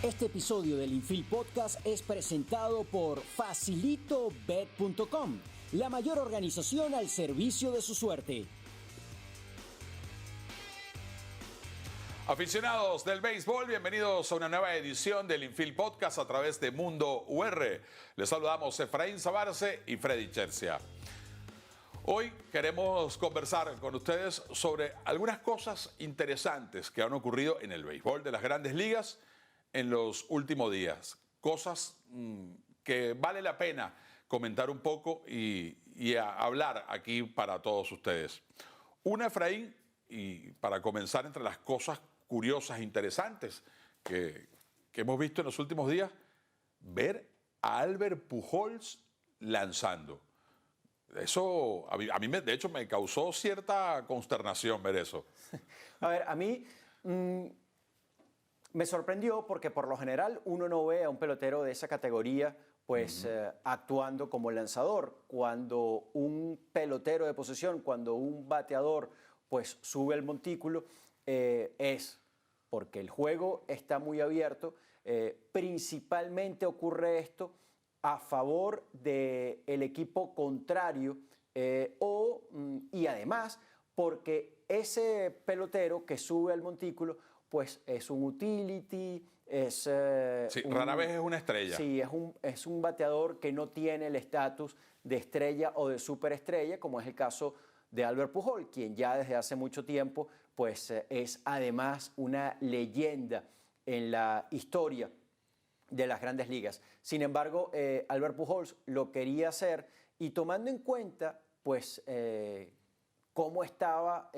Este episodio del Infield Podcast es presentado por FacilitoBet.com, la mayor organización al servicio de su suerte. Aficionados del béisbol, bienvenidos a una nueva edición del Infield Podcast a través de Mundo UR. Les saludamos Efraín Sabarce y Freddy Chercia. Hoy queremos conversar con ustedes sobre algunas cosas interesantes que han ocurrido en el béisbol de las grandes ligas en los últimos días. Cosas que vale la pena comentar un poco y hablar aquí para todos ustedes. Una, Efraín, y para comenzar, entre las cosas curiosas e interesantes que hemos visto en los últimos días, ver a Albert Pujols lanzando. Eso a mí de hecho me causó cierta consternación ver eso. A ver, a mí me sorprendió porque por lo general uno no ve a un pelotero de esa categoría pues actuando como lanzador. Cuando un pelotero de posesión, cuando un bateador pues sube el montículo, es porque el juego está muy abierto. Principalmente ocurre esto a favor del equipo contrario y además porque ese pelotero que sube al montículo pues es un utility, rara vez es una estrella. Sí, es un bateador que no tiene el estatus de estrella o de superestrella, como es el caso de Albert Pujols, quien ya desde hace mucho tiempo pues, es además una leyenda en la historia de las grandes ligas. Sin embargo, Albert Pujols lo quería hacer y tomando en cuenta pues, cómo estaba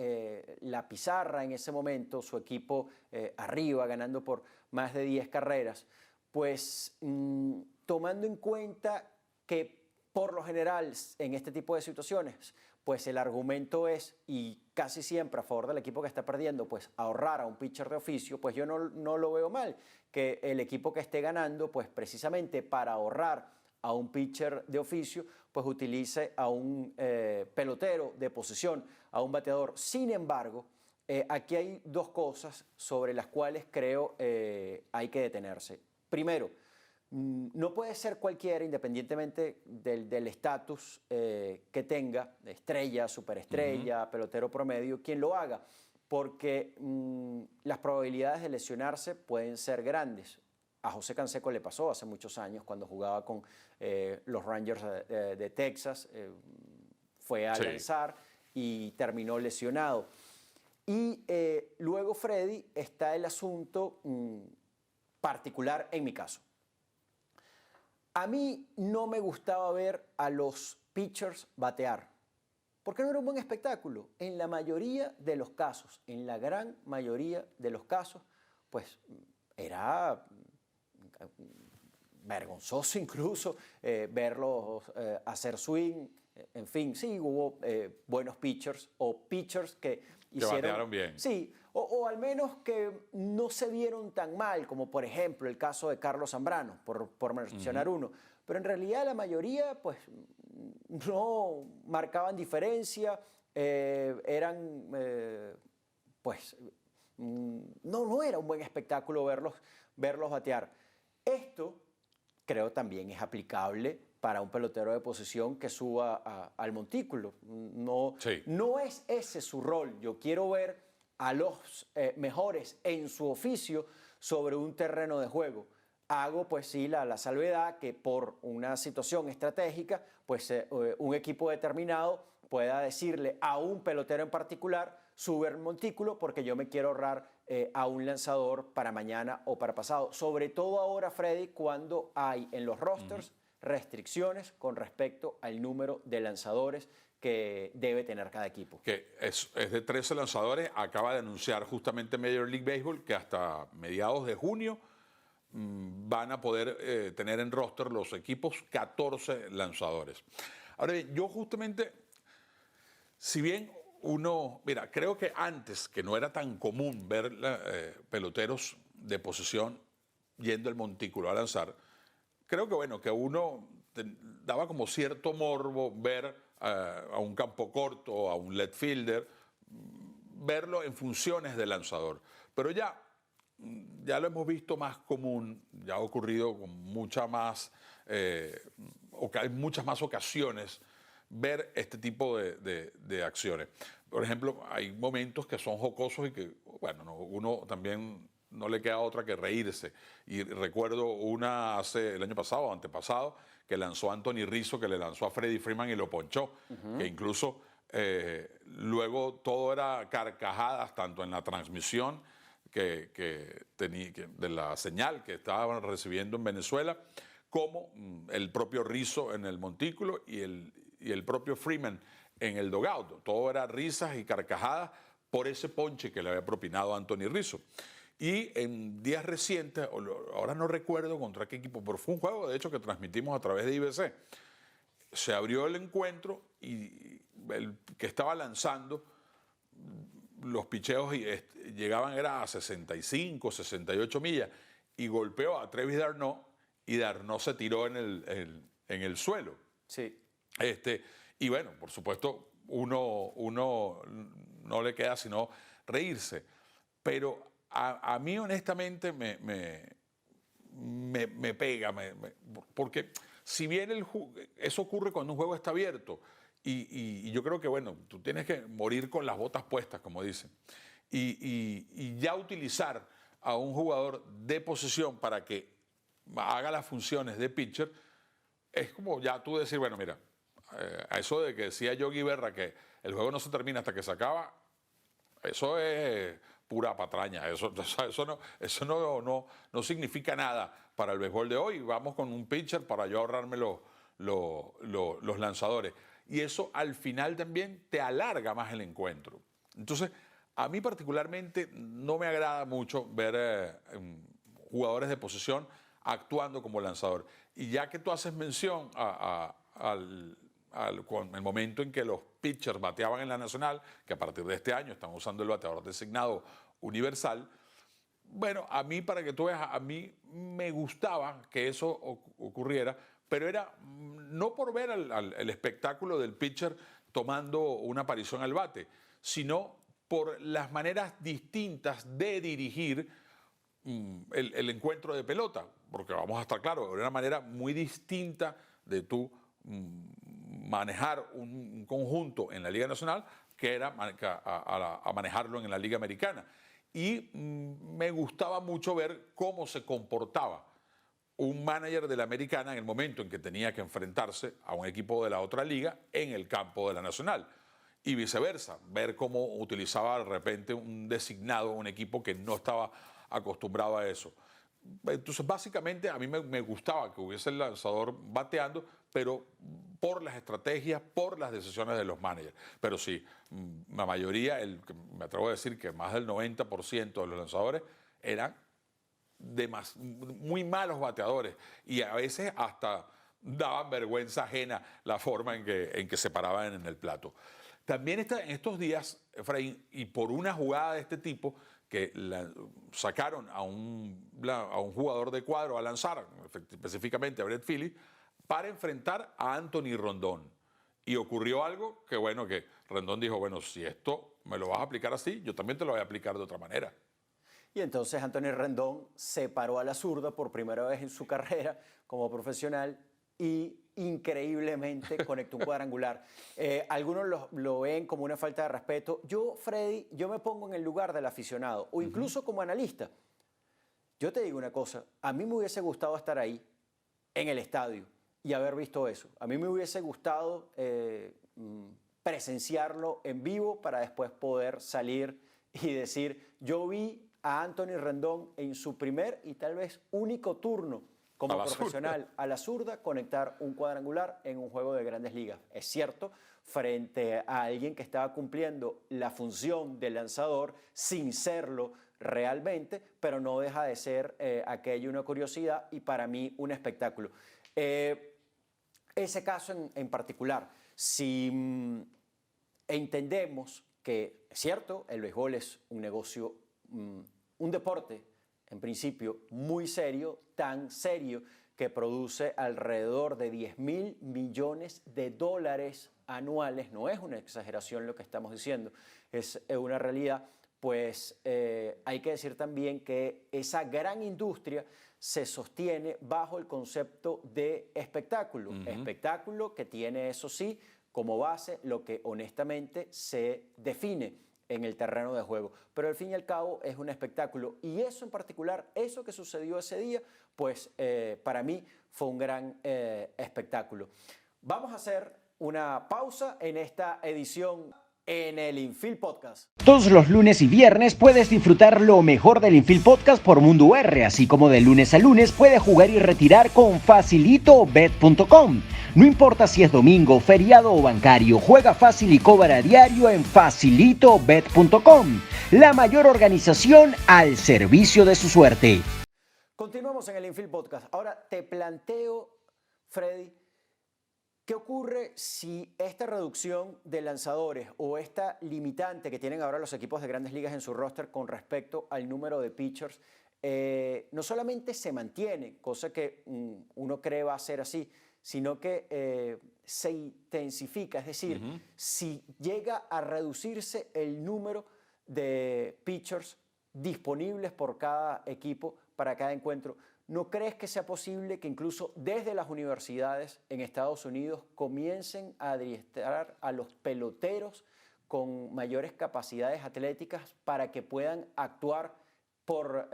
la pizarra en ese momento, su equipo arriba, ganando por más de 10 carreras, pues tomando en cuenta que por lo general en este tipo de situaciones, pues el argumento es, y casi siempre a favor del equipo que está perdiendo, pues ahorrar a un pitcher de oficio, pues yo no lo veo mal, que el equipo que esté ganando, pues precisamente para ahorrar a un pitcher de oficio, pues utilice a un pelotero de posesión, a un bateador. Sin embargo, aquí hay dos cosas sobre las cuales creo hay que detenerse. Primero, no puede ser cualquiera, independientemente del estatus que tenga, estrella, superestrella, pelotero promedio, quien lo haga, porque las probabilidades de lesionarse pueden ser grandes. A José Canseco le pasó hace muchos años cuando jugaba con los Rangers de Texas, fue a lanzar y terminó lesionado. Y luego, Freddy, está el asunto particular en mi caso. A mí no me gustaba ver a los pitchers batear, porque no era un buen espectáculo. En la mayoría de los casos, en la gran mayoría de los casos, pues era vergonzoso incluso verlos hacer swing. En fin, sí, hubo buenos pitchers o pitchers que hicieron... batearon bien. Sí, o al menos que no se vieron tan mal, como por ejemplo el caso de Carlos Zambrano, por mencionar uno. Pero en realidad la mayoría pues no marcaban diferencia, eran pues... No era un buen espectáculo verlos batear. Esto creo también es aplicable para un pelotero de posesión que suba al montículo. No es ese su rol. Yo quiero ver a los mejores en su oficio sobre un terreno de juego. Hago pues sí la salvedad que por una situación estratégica pues un equipo determinado pueda decirle a un pelotero en particular sube el montículo porque yo me quiero ahorrar a un lanzador para mañana o para pasado. Sobre todo ahora, Freddy, cuando hay en los rosters restricciones con respecto al número de lanzadores que debe tener cada equipo. Que es de 13 lanzadores. Acaba de anunciar justamente Major League Baseball que hasta mediados de junio van a poder tener en roster los equipos 14 lanzadores. Ahora bien, yo justamente, si bien mira, creo que antes, que no era tan común ver peloteros de posesión yendo el montículo a lanzar, creo que bueno, que uno daba como cierto morbo ver a un campo corto, a un left fielder, verlo en funciones de lanzador. Pero ya ya lo hemos visto más común, ya ha ocurrido con mucha más, hay muchas más ocasiones ver este tipo de acciones. Por ejemplo, hay momentos que son jocosos y que, bueno, uno también no le queda otra que reírse. Y recuerdo una hace el año pasado o antepasado que lanzó Anthony Rizzo, que le lanzó a Freddie Freeman y lo ponchó, que incluso luego todo era carcajadas, tanto en la transmisión de la señal que estaban recibiendo en Venezuela, como el propio Rizzo en el montículo y el propio Freeman en el dugout. Todo era risas y carcajadas por ese ponche que le había propinado Anthony Rizzo. Y en días recientes, ahora no recuerdo contra qué equipo, pero fue un juego de hecho que transmitimos a través de IBC. Se abrió el encuentro y el que estaba lanzando, los picheos llegaban a 65, 68 millas y golpeó a Travis d'Arnaud y d'Arnaud se tiró en el suelo. Sí. Y bueno, por supuesto, uno no le queda sino reírse. Pero a mí honestamente me pega, porque si bien eso ocurre cuando un juego está abierto, y yo creo que, bueno, tú tienes que morir con las botas puestas, como dicen, y ya utilizar a un jugador de posición para que haga las funciones de pitcher, es como ya tú decir, bueno, mira, a eso de que decía Yogi Berra que el juego no se termina hasta que se acaba, eso es pura patraña, eso no significa nada para el béisbol de hoy. Vamos con un pitcher para yo ahorrarme los lanzadores. Y eso al final también te alarga más el encuentro. Entonces, a mí particularmente no me agrada mucho ver jugadores de posición actuando como lanzador. Y ya que tú haces mención con el momento en que los pitchers bateaban en la Nacional, que a partir de este año están usando el bateador designado universal, bueno, a mí, para que tú veas, a mí me gustaba que eso ocurriera, pero era no por ver el espectáculo del pitcher tomando una aparición al bate, sino por las maneras distintas de dirigir el encuentro de pelota, porque vamos a estar claros, era una manera muy distinta de tú manejar un conjunto en la Liga Nacional que era a manejarlo en la Liga Americana. Y me gustaba mucho ver cómo se comportaba un manager de la Americana en el momento en que tenía que enfrentarse a un equipo de la otra liga en el campo de la Nacional. Y viceversa, ver cómo utilizaba de repente un designado, un equipo que no estaba acostumbrado a eso. Entonces, básicamente, a mí me gustaba que hubiese el lanzador bateando, pero por las estrategias, por las decisiones de los managers. Pero sí, la mayoría, me atrevo a decir que más del 90% de los lanzadores eran muy malos bateadores y a veces hasta daban vergüenza ajena la forma en que se paraban en el plato. También en estos días, Efraín, y por una jugada de este tipo, que sacaron a un jugador de cuadro a lanzar, específicamente a Brett Phillips, para enfrentar a Anthony Rendón. Y ocurrió algo que, bueno, que Rendón dijo, bueno, si esto me lo vas a aplicar así, yo también te lo voy a aplicar de otra manera. Y entonces Anthony Rendón se paró a la zurda por primera vez en su carrera como profesional y increíblemente conectó un cuadrangular. Algunos lo ven como una falta de respeto. Yo, Freddy, yo me pongo en el lugar del aficionado o incluso como analista. Yo te digo una cosa, a mí me hubiese gustado estar ahí en el estadio y haber visto eso. A mí me hubiese gustado presenciarlo en vivo para después poder salir y decir, yo vi a Anthony Rendón en su primer y tal vez único turno como profesional a la zurda conectar un cuadrangular en un juego de Grandes Ligas. Es cierto, frente a alguien que estaba cumpliendo la función de lanzador sin serlo realmente, pero no deja de ser aquello una curiosidad y para mí un espectáculo. Ese caso en particular, si entendemos que, es cierto, el béisbol es un negocio, un deporte, en principio, muy serio, tan serio que produce alrededor de $10.000 millones anuales. No es una exageración lo que estamos diciendo, es una realidad. pues hay que decir también que esa gran industria se sostiene bajo el concepto de espectáculo. Espectáculo que tiene, eso sí, como base lo que honestamente se define en el terreno de juego. Pero al fin y al cabo es un espectáculo. Y eso en particular, eso que sucedió ese día, pues para mí fue un gran espectáculo. Vamos a hacer una pausa en esta edición en el Infield Podcast. Todos los lunes y viernes puedes disfrutar lo mejor del Infield Podcast por Mundo UR, así como de lunes a lunes puedes jugar y retirar con facilitobet.com. No importa si es domingo, feriado o bancario, juega fácil y cobra a diario en facilitobet.com, la mayor organización al servicio de su suerte. Continuamos en el Infield Podcast. Ahora te planteo, Freddy, ¿qué ocurre si esta reducción de lanzadores o esta limitante que tienen ahora los equipos de Grandes Ligas en su roster con respecto al número de pitchers no solamente se mantiene, cosa que uno cree va a ser así, sino que se intensifica? Es decir, si llega a reducirse el número de pitchers disponibles por cada equipo para cada encuentro, ¿no crees que sea posible que incluso desde las universidades en Estados Unidos comiencen a adiestrar a los peloteros con mayores capacidades atléticas para que puedan actuar por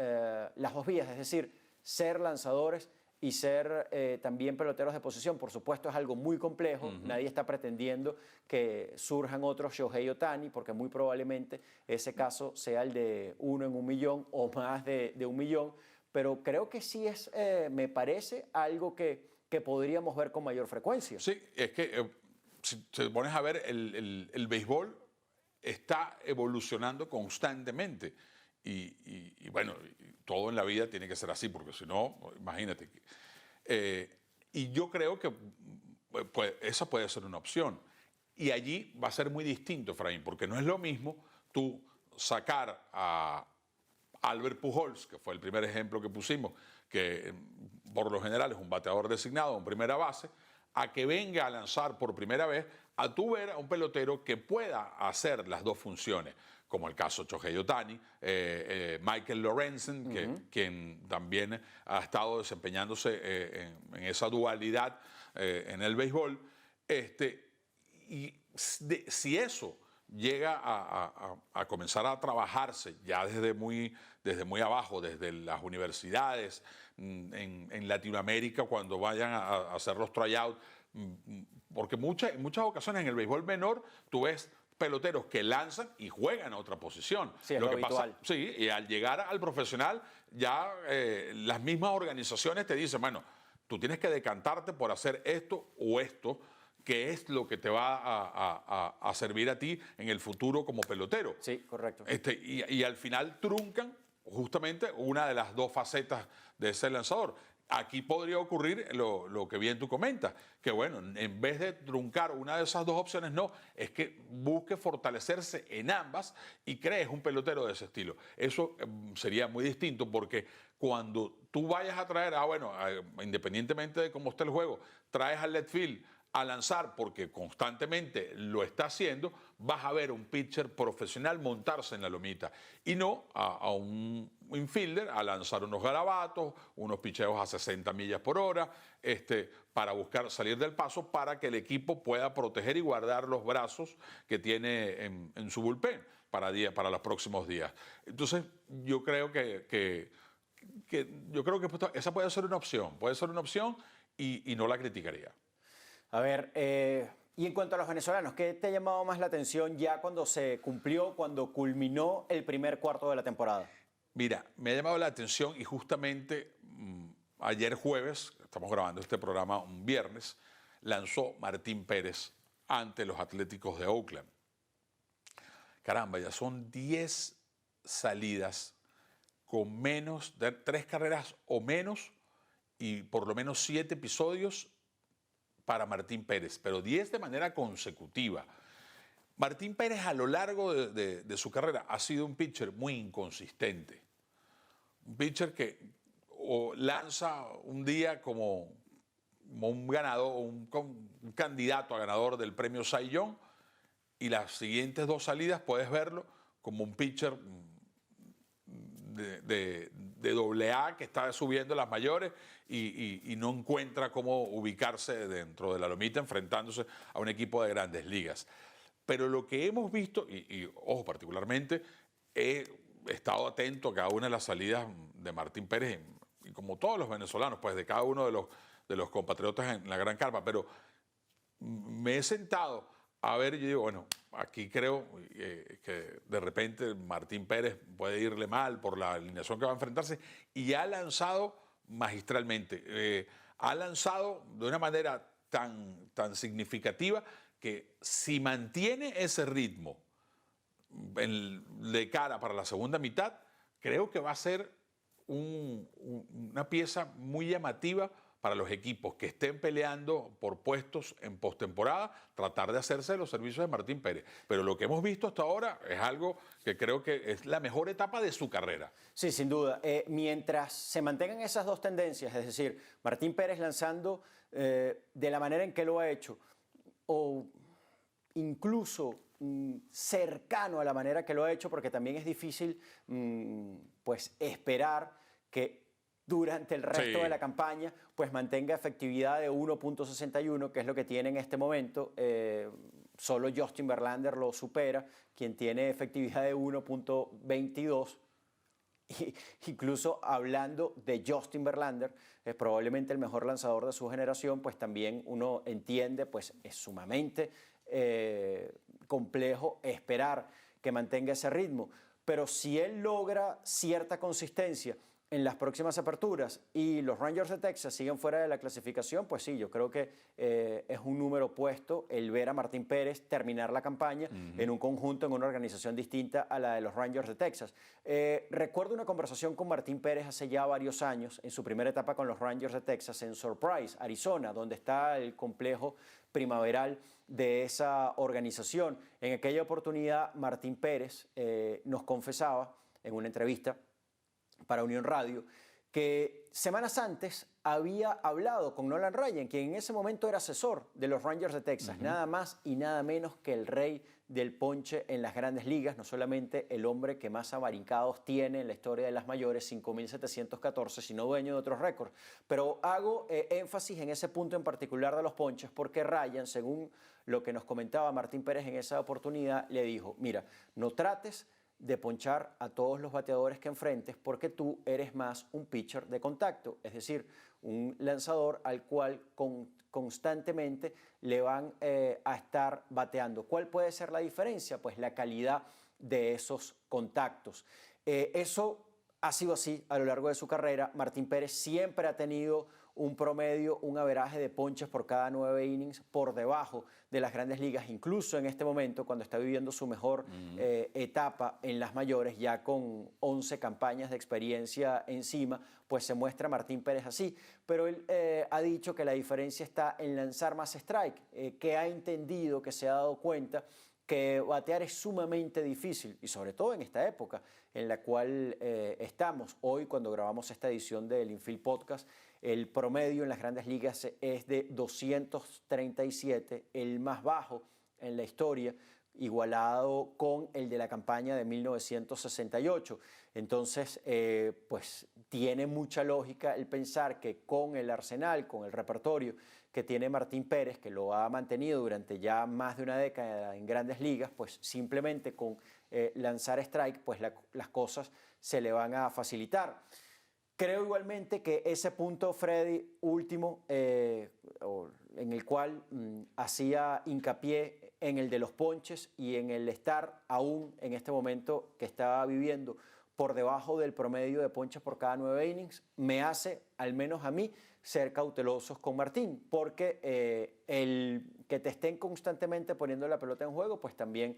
las dos vías? Es decir, ser lanzadores y ser también peloteros de posición. Por supuesto es algo muy complejo, nadie está pretendiendo que surjan otros Shohei Ohtani, porque muy probablemente ese caso sea el de 1 en 1 millón o más de 1 millón, pero creo que sí es, me parece, algo que podríamos ver con mayor frecuencia. Sí, es que si te pones a ver, el béisbol está evolucionando constantemente. Y bueno, todo en la vida tiene que ser así, porque si no, imagínate. Y yo creo que pues, esa puede ser una opción. Y allí va a ser muy distinto, Efraín, porque no es lo mismo tú sacar a Albert Pujols, que fue el primer ejemplo que pusimos, que por lo general es un bateador designado en primera base, a que venga a lanzar por primera vez, a tú ver a un pelotero que pueda hacer las dos funciones, como el caso de Shohei Ohtani, Michael Lorenzen, quien también ha estado desempeñándose en esa dualidad en el béisbol. Y si eso llega a comenzar a trabajarse ya desde muy abajo, desde las universidades, en Latinoamérica, cuando vayan a hacer los tryouts, porque en muchas ocasiones en el béisbol menor tú ves peloteros que lanzan y juegan a otra posición. Sí, es lo habitual. Sí, y al llegar al profesional ya las mismas organizaciones te dicen, bueno, tú tienes que decantarte por hacer esto o esto, que es lo que te va a servir a ti en el futuro como pelotero. Sí, correcto. Y al final truncan justamente una de las dos facetas de ese lanzador. Aquí podría ocurrir lo que bien tú comentas, que bueno, en vez de truncar una de esas dos opciones, no, es que busque fortalecerse en ambas y crees un pelotero de ese estilo. Eso sería muy distinto, porque cuando tú vayas a traer, independientemente de cómo esté el juego, traes al left field a lanzar, porque constantemente lo está haciendo, vas a ver un pitcher profesional montarse en la lomita y no a un infielder a lanzar unos garabatos, unos picheos a 60 millas por hora, para buscar salir del paso, para que el equipo pueda proteger y guardar los brazos que tiene en su bullpen para los próximos días. Entonces, yo creo que esa puede ser una opción y no la criticaría. A ver, y en cuanto a los venezolanos, ¿qué te ha llamado más la atención ya cuando cuando culminó el primer cuarto de la temporada? Mira, me ha llamado la atención y justamente ayer jueves, estamos grabando este programa un viernes, lanzó Martín Pérez ante los Atléticos de Oakland. Caramba, ya son 10 salidas con menos de 3 carreras o menos y por lo menos 7 episodios para Martín Pérez, pero 10 de manera consecutiva. Martín Pérez a lo largo de su carrera ha sido un pitcher muy inconsistente. Un pitcher que o lanza un día como un ganador, un candidato a ganador del premio Cy Young, y las siguientes 2 salidas puedes verlo como un pitcher de doble A que está subiendo las mayores y no encuentra cómo ubicarse dentro de la lomita enfrentándose a un equipo de grandes ligas. Pero lo que hemos visto, y ojo, particularmente, he estado atento a cada una de las salidas de Martín Pérez, y como todos los venezolanos, pues de cada uno de los compatriotas en la Gran Carpa, pero me he sentado a ver y yo digo, bueno, aquí creo que de repente Martín Pérez puede irle mal por la alineación que va a enfrentarse y ha lanzado magistralmente, ha lanzado de una manera tan significativa que si mantiene ese ritmo de cara para la segunda mitad, creo que va a ser una pieza muy llamativa para los equipos que estén peleando por puestos en postemporada, tratar de hacerse de los servicios de Martín Pérez. Pero lo que hemos visto hasta ahora es algo que creo que es la mejor etapa de su carrera. Sí, sin duda. Mientras se mantengan esas dos tendencias, es decir, Martín Pérez lanzando de la manera en que lo ha hecho, o incluso cercano a la manera que lo ha hecho, porque también es difícil pues esperar que durante el resto de la campaña pues mantenga efectividad de 1.61, que es lo que tiene en este momento. Solo Justin Verlander lo supera, quien tiene efectividad de 1.22. Incluso hablando de Justin Verlander, es probablemente el mejor lanzador de su generación, pues también uno entiende, pues es sumamente complejo esperar que mantenga ese ritmo. Pero si él logra cierta consistencia en las próximas aperturas y los Rangers de Texas siguen fuera de la clasificación, pues sí, yo creo que es un número puesto el ver a Martín Pérez terminar la campaña en un conjunto, en una organización distinta a la de los Rangers de Texas. Recuerdo una conversación con Martín Pérez hace ya varios años, en su primera etapa con los Rangers de Texas, en Surprise, Arizona, donde está el complejo primaveral de esa organización. En aquella oportunidad, Martín Pérez nos confesaba en una entrevista para Unión Radio, que semanas antes había hablado con Nolan Ryan, quien en ese momento era asesor de los Rangers de Texas, nada más y nada menos que el rey del ponche en las grandes ligas, no solamente el hombre que más abancados tiene en la historia de las mayores, 5.714, sino dueño de otros récords. Pero hago énfasis en ese punto en particular de los ponches, porque Ryan, según lo que nos comentaba Martín Pérez en esa oportunidad, le dijo, mira, no trates de ponchar a todos los bateadores que enfrentes porque tú eres más un pitcher de contacto, es decir, un lanzador al cual constantemente le van a estar bateando. ¿Cuál puede ser la diferencia? Pues la calidad de esos contactos. Eso ha sido así a lo largo de su carrera. Martín Pérez siempre ha tenido un promedio, un averaje de ponches por cada 9 innings por debajo de las grandes ligas, incluso en este momento cuando está viviendo su mejor etapa en las mayores, ya con 11 campañas de experiencia encima, pues se muestra Martín Pérez así. Pero él ha dicho que la diferencia está en lanzar más strike, que ha entendido, que se ha dado cuenta que batear es sumamente difícil, y sobre todo en esta época en la cual estamos. Hoy, cuando grabamos esta edición del Infield Podcast, el promedio en las grandes ligas es de 237, el más bajo en la historia, igualado con el de la campaña de 1968. Entonces, pues tiene mucha lógica el pensar que con el arsenal, con el repertorio que tiene Martín Pérez, que lo ha mantenido durante ya más de una década en grandes ligas, pues simplemente con lanzar strike, pues las cosas se le van a facilitar. Creo igualmente que ese punto, Freddy, último, en el cual hacía hincapié en el de los ponches y en el estar aún en este momento que estaba viviendo por debajo del promedio de ponches por cada 9 innings, me hace, al menos a mí, ser cautelosos con Martín, porque el que te estén constantemente poniendo la pelota en juego, pues también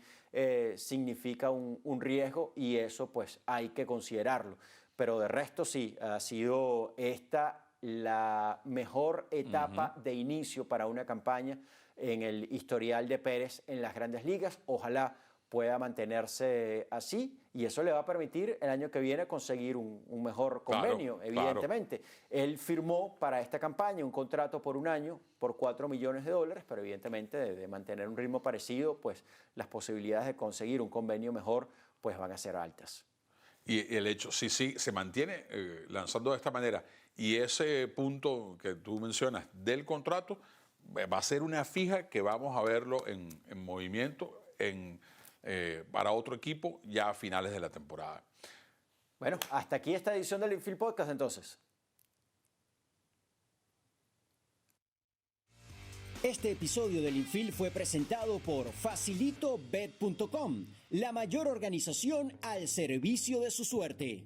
significa un riesgo, y eso pues hay que considerarlo. Pero de resto sí, ha sido esta la mejor etapa de inicio para una campaña en el historial de Pérez en las grandes ligas. Ojalá pueda mantenerse así, y eso le va a permitir el año que viene conseguir un mejor convenio, claro, evidentemente. Claro. Él firmó para esta campaña un contrato por un año por $4 millones, pero evidentemente de mantener un ritmo parecido, pues las posibilidades de conseguir un convenio mejor pues van a ser altas. Y el hecho, si se mantiene lanzando de esta manera y ese punto que tú mencionas del contrato va a ser una fija que vamos a verlo en movimiento para otro equipo ya a finales de la temporada. Bueno, hasta aquí esta edición del Infield Podcast entonces. Este episodio del Infield fue presentado por FacilitoBet.com, la mayor organización al servicio de su suerte.